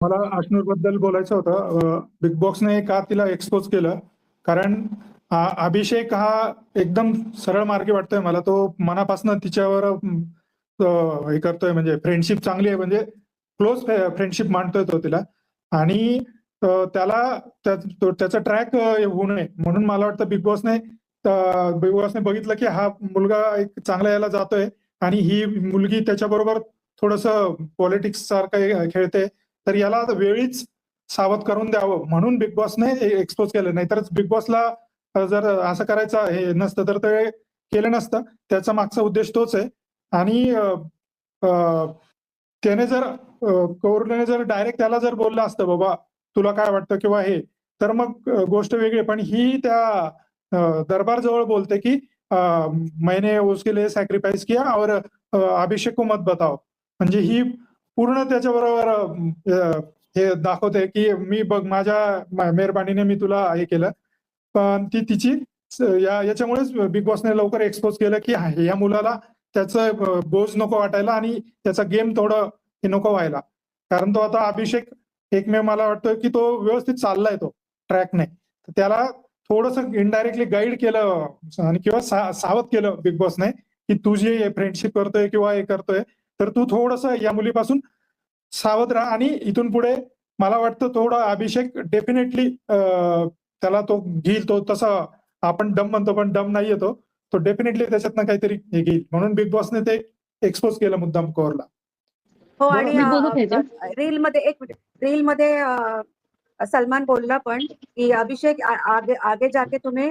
मला अश्नूर बद्दल बोलायचं होतं. बिग बॉसने का तिला एक्सपोज केलं? कारण अभिषेक हा एकदम सरळ मार्गी वाटतोय मला. तो मनापासून तिच्यावर हे करतोय, म्हणजे फ्रेंडशिप चांगली आहे, म्हणजे क्लोज फ्रेंडशिप मानतोय तो तिला. आणि त्याचा ट्रॅक होऊ नये म्हणून मला वाटतं बिग बॉसने बघितलं की हा मुलगा एक चांगल्या याला जातोय आणि ही मुलगी त्याच्याबरोबर थोडस पॉलिटिक्स सारखं खेळते, तर याला वेळीच सावध करून द्यावं म्हणून बिग बॉसने एक्सपोज केलं. नाहीतर बिग बॉसला जर असं करायचं हे नसतं तर ते केलं नसतं. त्याचा मागचा उद्देश तोच आहे. आणि त्याने जर कौरल्याने जर डायरेक्ट त्याला जर बोललं असतं, बाबा तुला काय वाटतं किंवा हे, तर मग गोष्ट वेगळी. पण ही त्या दरबार जवळ बोलते की मैंने उसके लिए सॅक्रिफाईस किया और अभिषेक को मत बताओ. म्हणजे ही पूर्ण त्याच्याबरोबर हे दाखवते की मी बघ माझ्या मेहरबानीने मी तुला हे केलं. पण ती तिची याच्यामुळेच बिग बॉसने लवकर एक्सपोज केलं की या मुलाला त्याचं बोज नको वाटायला आणि त्याचा गेम थोडं हे नको व्हायला. कारण तो आता अभिषेक एकमेव मला वाटतं की तो व्यवस्थित चाललाय तो ट्रॅकने. त्याला थोडस इनडायरेक्टली गाईड केलं आणि किंवा सावध केलं बिग बॉसने की तू जे फ्रेंडशिप करतोय किंवा हे करतोय, तर तू थोडस या मुलीपासून सावध राहा. आणि इथून पुढे मला वाटतं थोडं अभिषेक डेफिनेटली त्याला तो घेईल. तो तसा आपण डम म्हणतो पण डम नाहीये तो डेफिनेटली त्याच्यातनं काहीतरी हे घेईल. म्हणून बिग बॉसने ते एक्सपोज केलं मुद्दाम कोरला. हो. बोला आणि तुम्ही. मी बोलू का ह्याच्यात? रील मध्ये सलमान बोलला पण की अभिषेक आगे आगे जाके तुम्हें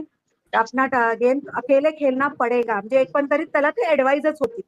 अपना गेम अकेले खेलना पडेगा, म्हणजे एक पण तरी त्याला ती ऍडवाइजच होती.